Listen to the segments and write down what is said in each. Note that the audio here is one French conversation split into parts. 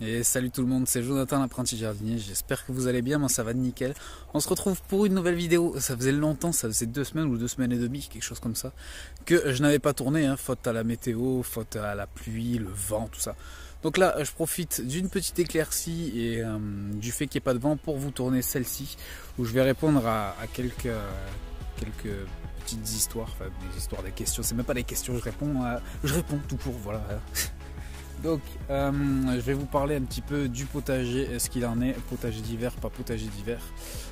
Et salut tout le monde, c'est Jonathan l'apprenti jardinier, j'espère que vous allez bien, moi ça va nickel. On se retrouve pour une nouvelle vidéo, ça faisait longtemps, ça faisait 2 semaines ou 2 semaines et demie, quelque chose comme ça, que je n'avais pas tourné, faute à la météo, faute à la pluie, le vent, tout ça. Donc là, je profite d'une petite éclaircie et du fait qu'il n'y ait pas de vent pour vous tourner celle-ci, où je vais répondre à quelques petites histoires, enfin des histoires, des questions, c'est même pas des questions, je réponds tout court, voilà. Donc, je vais vous parler un petit peu du potager, ce qu'il en est, potager d'hiver, pas potager d'hiver,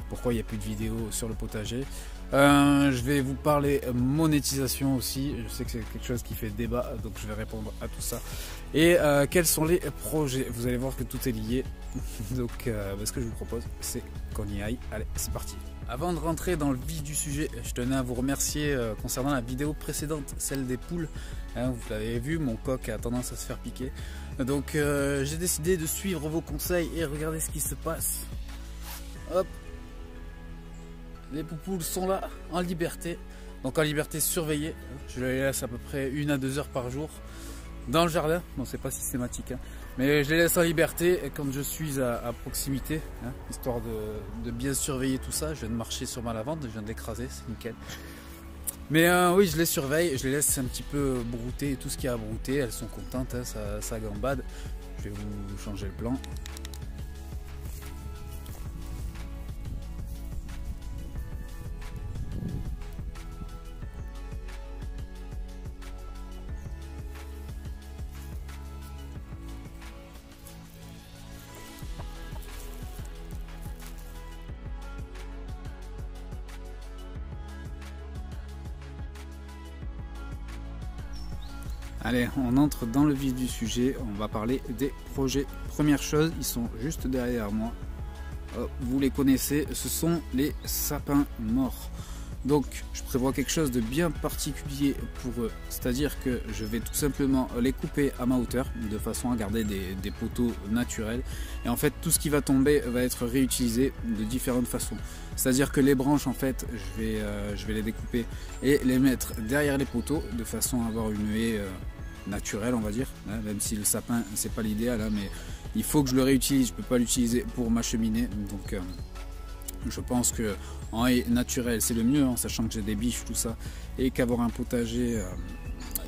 pourquoi il n'y a plus de vidéos sur le potager. Je vais vous parler monétisation aussi, je sais que c'est quelque chose qui fait débat, donc je vais répondre à tout ça. Et quels sont les projets? Vous allez voir que tout est lié, donc ce que je vous propose, c'est qu'on y aille. Allez, c'est parti. Avant de rentrer dans le vif du sujet, je tenais à vous remercier concernant la vidéo précédente, celle des poules. Vous l'avez vu, mon coq a tendance à se faire piquer. Donc j'ai décidé de suivre vos conseils et regardez ce qui se passe. Hop, les poupoules sont là, en liberté. Donc en liberté surveillée. Je les laisse à peu près 1 à 2 heures par jour dans le jardin. Bon, c'est pas systématique, mais je les laisse en liberté quand je suis à proximité, histoire de bien surveiller tout ça. Je viens de marcher sur ma lavande, je viens de l'écraser, c'est nickel. Mais oui, je les surveille, je les laisse un petit peu brouter, tout ce qu'il y a à brouter. Elles sont contentes, ça gambade. Je vais vous changer le plan. Allez, on entre dans le vif du sujet, on va parler des projets. Première chose, ils sont juste derrière moi. Vous les connaissez, ce sont les sapins morts. Donc je prévois quelque chose de bien particulier pour eux, c'est-à-dire que je vais tout simplement les couper à ma hauteur, de façon à garder des poteaux naturels. Et en fait, tout ce qui va tomber va être réutilisé de différentes façons. C'est-à-dire que les branches, en fait, je vais les découper et les mettre derrière les poteaux, de façon à avoir une haie naturelle, on va dire, même si le sapin c'est pas l'idéal, mais il faut que je le réutilise, je peux pas l'utiliser pour ma cheminée. Donc je pense que en haie naturelle c'est le mieux, en sachant que j'ai des biches, tout ça, et qu'avoir un potager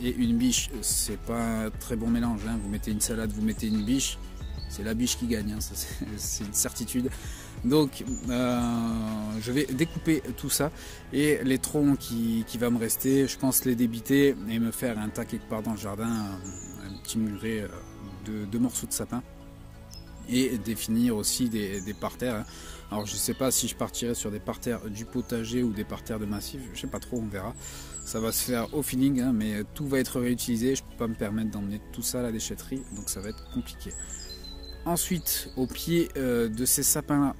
et une biche, c'est pas un très bon mélange. Vous mettez une salade, vous mettez une biche, c'est la biche qui gagne, ça c'est une certitude. Donc je vais découper tout ça et les troncs qui va me rester, je pense les débiter et me faire un tas quelque part dans le jardin, un petit muret de morceaux de sapin, et définir aussi des parterres. Alors je sais pas si je partirai sur des parterres du potager ou des parterres de massif, je sais pas trop, on verra. Ça va se faire au feeling, mais tout va être réutilisé, je peux pas me permettre d'emmener tout ça à la déchetterie, donc ça va être compliqué. Ensuite, au pied de ces sapins là,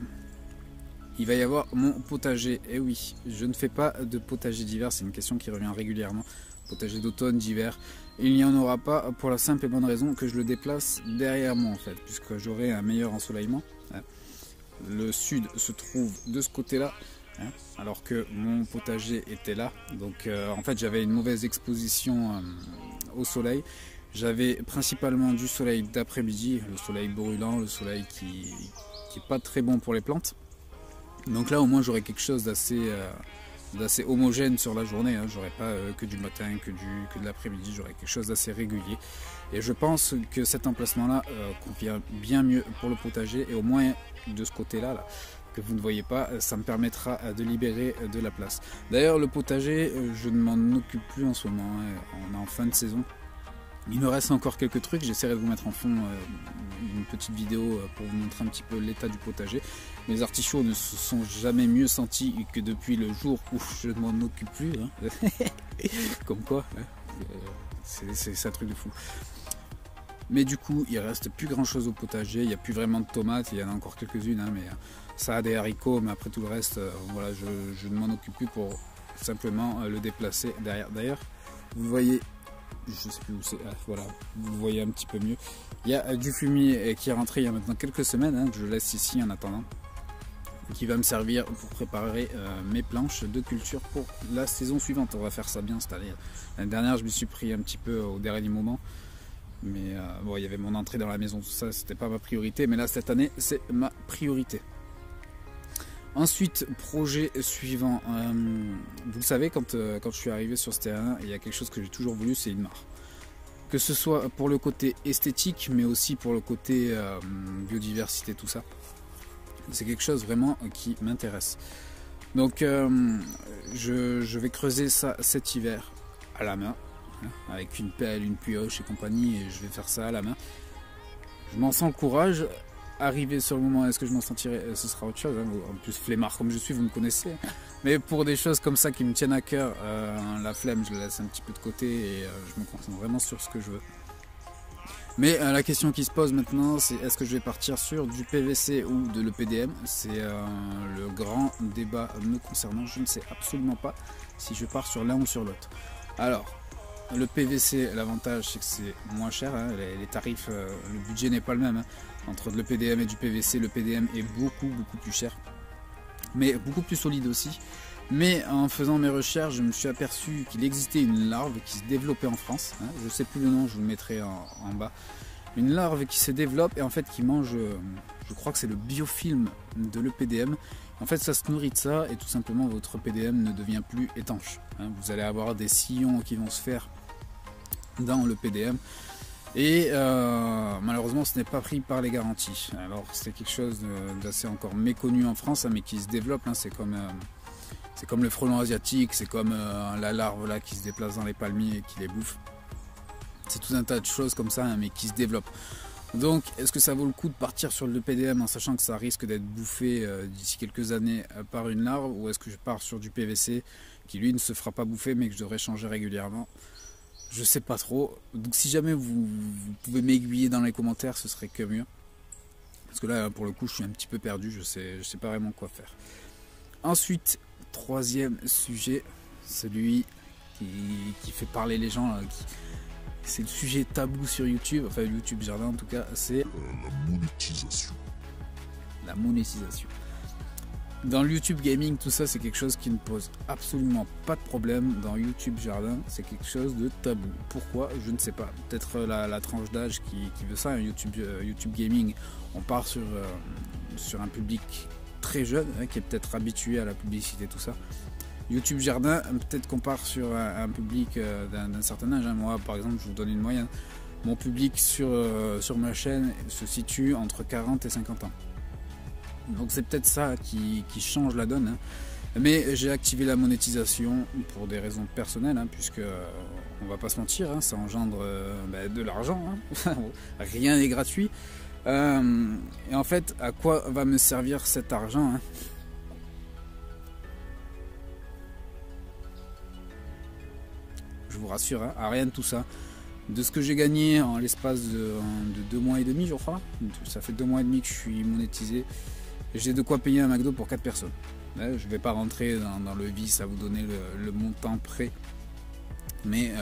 il va y avoir mon potager. Et oui, je ne fais pas de potager d'hiver, c'est une question qui revient régulièrement. Potager d'automne, d'hiver, il n'y en aura pas, pour la simple et bonne raison que je le déplace derrière moi, en fait, puisque j'aurai un meilleur ensoleillement. Le sud se trouve de ce côté là, alors que mon potager était là. Donc en fait j'avais une mauvaise exposition au soleil. J'avais principalement du soleil d'après-midi, le soleil brûlant, le soleil qui est pas très bon pour les plantes. Donc là au moins j'aurai quelque chose d'assez homogène sur la journée, j'aurai pas que du matin, que de l'après-midi, j'aurai quelque chose d'assez régulier. Et je pense que cet emplacement là convient bien mieux pour le potager, et au moins de ce côté là, que vous ne voyez pas, ça me permettra de libérer de la place. D'ailleurs le potager, je ne m'en occupe plus en ce moment, on est en fin de saison. Il me reste encore quelques trucs, j'essaierai de vous mettre en fond une petite vidéo pour vous montrer un petit peu l'état du potager. Les artichauts ne se sont jamais mieux sentis que depuis le jour où je ne m'en occupe plus. Comme quoi, c'est un truc de fou. Mais du coup, il reste plus grand chose au potager, il n'y a plus vraiment de tomates, il y en a encore quelques-unes, mais ça a des haricots, mais après tout le reste, voilà, je ne m'en occupe plus pour simplement le déplacer derrière. D'ailleurs, vous voyez, je sais plus où c'est, voilà, vous voyez un petit peu mieux. Il y a du fumier qui est rentré il y a maintenant quelques semaines, que je laisse ici en attendant, qui va me servir pour préparer mes planches de culture pour la saison suivante. On va faire ça bien cette année. L'année dernière, je me suis pris un petit peu au dernier moment. Mais bon, il y avait mon entrée dans la maison, tout ça, c'était pas ma priorité. Mais là, cette année, c'est ma priorité. Ensuite, projet suivant. Vous le savez, quand je suis arrivé sur ce terrain, il y a quelque chose que j'ai toujours voulu, c'est une mare. Que ce soit pour le côté esthétique, mais aussi pour le côté biodiversité, tout ça. C'est quelque chose vraiment qui m'intéresse. Donc, je vais creuser ça cet hiver à la main, avec une pelle, une pioche et compagnie, et je vais faire ça à la main. Je m'en sens le courage. Arrivé sur le moment, est-ce que je m'en sentirai? Ce sera autre chose. En plus, flemmard comme je suis, vous me connaissez. Mais pour des choses comme ça qui me tiennent à cœur, la flemme, je la laisse un petit peu de côté et je me concentre vraiment sur ce que je veux. Mais la question qui se pose maintenant, c'est est-ce que je vais partir sur du PVC ou de l'EPDM? C'est le grand débat me concernant. Je ne sais absolument pas si je pars sur l'un ou sur l'autre. Alors, le PVC, l'avantage c'est que c'est moins cher, les tarifs, le budget n'est pas le même. Entre le PDM et du PVC, le PDM est beaucoup plus cher, mais beaucoup plus solide aussi. Mais en faisant mes recherches, je me suis aperçu qu'il existait une larve qui se développait en France. Je ne sais plus le nom, je vous le mettrai en bas. Une larve qui se développe et en fait qui mange, je crois que c'est le biofilm de l'EPDM. En fait, ça se nourrit de ça et tout simplement votre PDM ne devient plus étanche. Vous allez avoir des sillons qui vont se faire dans le PDM. Et malheureusement ce n'est pas pris par les garanties. Alors c'est quelque chose d'assez encore méconnu en France, mais qui se développe. C'est comme le frelon asiatique, c'est comme la larve là qui se déplace dans les palmiers et qui les bouffe. C'est tout un tas de choses comme ça, mais qui se développent. Donc est-ce que ça vaut le coup de partir sur le PDM en sachant que ça risque d'être bouffé d'ici quelques années par une larve, ou est-ce que je pars sur du PVC qui lui ne se fera pas bouffer mais que je devrais changer régulièrement? Je sais pas trop, donc si jamais vous pouvez m'aiguiller dans les commentaires, ce serait que mieux. Parce que là, pour le coup, je suis un petit peu perdu, je sais pas vraiment quoi faire. Ensuite, troisième sujet, celui qui fait parler les gens, c'est le sujet tabou sur YouTube, enfin YouTube Jardin en tout cas, c'est la monétisation. La monétisation. Dans le YouTube Gaming, tout ça, c'est quelque chose qui ne pose absolument pas de problème. Dans YouTube Jardin, c'est quelque chose de tabou. Pourquoi? Je ne sais pas. Peut-être la tranche d'âge qui veut ça. YouTube Gaming, on part sur un public très jeune, qui est peut-être habitué à la publicité, tout ça. YouTube Jardin, peut-être qu'on part sur un public d'un certain âge. Moi, par exemple, je vous donne une moyenne. Mon public sur ma chaîne se situe entre 40 et 50 ans. Donc c'est peut-être ça qui change la donne. Mais j'ai activé la monétisation pour des raisons personnelles, puisque on va pas se mentir, ça engendre de l'argent. Rien n'est gratuit. Et en fait, à quoi va me servir cet argent? Je vous rassure, à rien de tout ça. De ce que j'ai gagné en l'espace de 2 mois et demi, je crois. Ça fait 2 mois et demi que je suis monétisé. J'ai de quoi payer un McDo pour 4 personnes. Là, je ne vais pas rentrer dans le vice à vous donner le montant prêt. Mais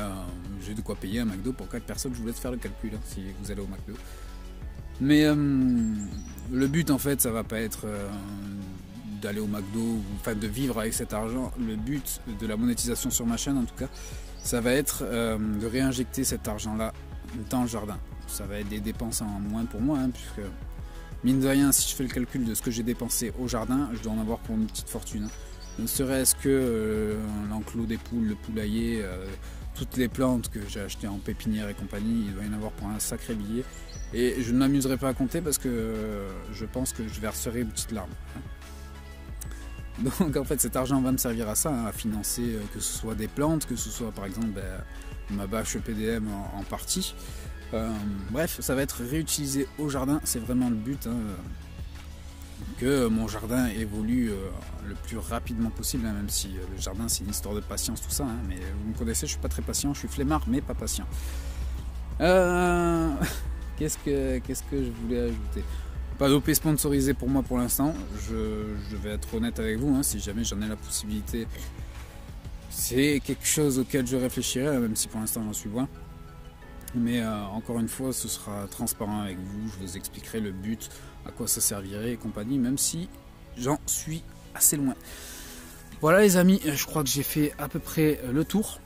j'ai de quoi payer un McDo pour 4 personnes. Je vous laisse faire le calcul si vous allez au McDo. Mais le but en fait, ça va pas être d'aller au McDo, enfin de vivre avec cet argent. Le but de la monétisation sur ma chaîne en tout cas, ça va être de réinjecter cet argent-là dans le jardin. Ça va être des dépenses en moins pour moi, puisque mine de rien, si je fais le calcul de ce que j'ai dépensé au jardin, je dois en avoir pour une petite fortune. Ne serait-ce que l'enclos des poules, le poulailler, toutes les plantes que j'ai achetées en pépinière et compagnie, il doit y en avoir pour un sacré billet. Et je ne m'amuserai pas à compter parce que je pense que je verserai une petite larme. Donc en fait cet argent va me servir à ça, à financer que ce soit des plantes, que ce soit par exemple ma bâche PDM en partie. Bref, ça va être réutilisé au jardin, c'est vraiment le but, que mon jardin évolue le plus rapidement possible, même si le jardin c'est une histoire de patience tout ça, mais vous me connaissez, je suis pas très patient, je suis flemmard mais pas patient. Qu'est-ce que je voulais ajouter? Pas d'OP sponsorisé pour moi pour l'instant, je vais être honnête avec vous, si jamais j'en ai la possibilité, c'est quelque chose auquel je réfléchirai, même si pour l'instant j'en suis loin. Mais encore une fois, ce sera transparent avec vous, je vous expliquerai le but, à quoi ça servirait et compagnie, même si j'en suis assez loin. Voilà les amis, je crois que j'ai fait à peu près le tour.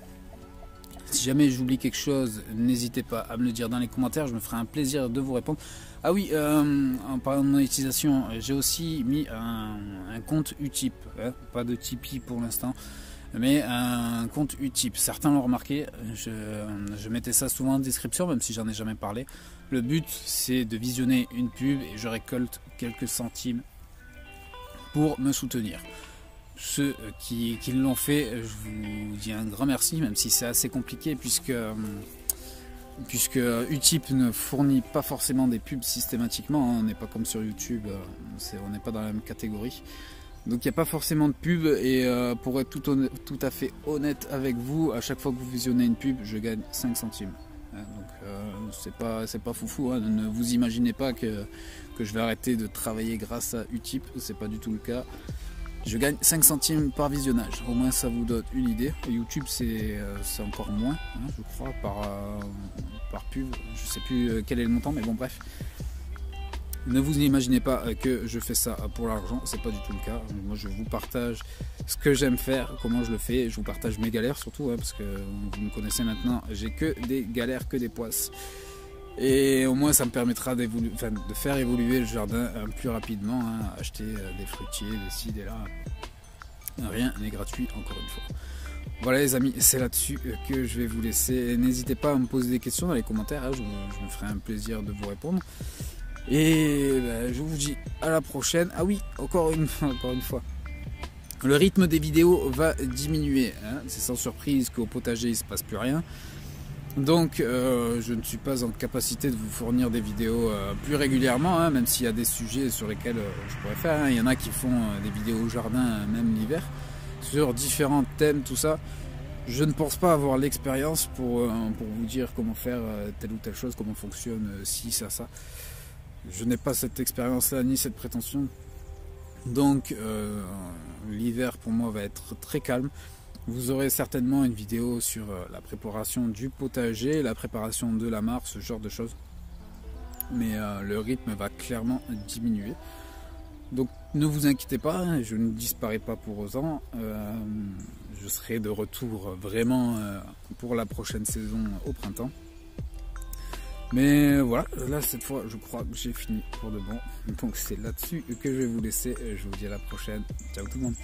Si jamais j'oublie quelque chose, n'hésitez pas à me le dire dans les commentaires, je me ferai un plaisir de vous répondre. Ah oui, en parlant de monétisation, j'ai aussi mis un compte Utip, hein, pas de Tipeee pour l'instant, mais un compte Utip. Certains l'ont remarqué, je mettais ça souvent en description, même si j'en ai jamais parlé. Le but, c'est de visionner une pub et je récolte quelques centimes pour me soutenir. Ceux qui l'ont fait, je vous dis un grand merci, même si c'est assez compliqué puisque Utip ne fournit pas forcément des pubs systématiquement, hein. On n'est pas comme sur YouTube, on n'est pas dans la même catégorie. Donc il n'y a pas forcément de pub et pour être tout à fait honnête avec vous, à chaque fois que vous visionnez une pub, je gagne 5 centimes. Donc c'est pas foufou, hein. Ne vous imaginez pas que je vais arrêter de travailler grâce à Utip, c'est pas du tout le cas. Je gagne 5 centimes par visionnage, au moins ça vous donne une idée. Et YouTube c'est encore moins, hein, je crois, par pub, je sais plus quel est le montant, mais bon bref. Ne vous imaginez pas que je fais ça pour l'argent, c'est pas du tout le cas. Moi je vous partage ce que j'aime faire, comment je le fais, je vous partage mes galères surtout, hein, parce que vous me connaissez maintenant, j'ai que des galères, que des poisses. Et au moins ça me permettra de faire évoluer le jardin plus rapidement, hein, acheter des fruitiers, des ci, des là. Rien n'est gratuit encore une fois. Voilà les amis, c'est là-dessus que je vais vous laisser. N'hésitez pas à me poser des questions dans les commentaires, hein, je me ferai un plaisir de vous répondre. Et je vous dis à la prochaine. Ah oui, encore une fois. Le rythme des vidéos va diminuer, hein. C'est sans surprise qu'au potager il ne se passe plus rien. Donc je ne suis pas en capacité de vous fournir des vidéos plus régulièrement, hein, même s'il y a des sujets sur lesquels je pourrais faire, hein. Il y en a qui font des vidéos au jardin, même l'hiver, sur différents thèmes, tout ça. Je ne pense pas avoir l'expérience pour vous dire comment faire telle ou telle chose, comment fonctionne ci, ça. Je n'ai pas cette expérience-là, ni cette prétention. Donc l'hiver pour moi va être très calme. Vous aurez certainement une vidéo sur la préparation du potager, la préparation de la mare, ce genre de choses. Mais le rythme va clairement diminuer. Donc ne vous inquiétez pas, je ne disparais pas pour autant. Je serai de retour vraiment pour la prochaine saison au printemps. Mais voilà, là cette fois je crois que j'ai fini pour de bon. Donc c'est là-dessus que je vais vous laisser. Je vous dis à la prochaine. Ciao tout le monde.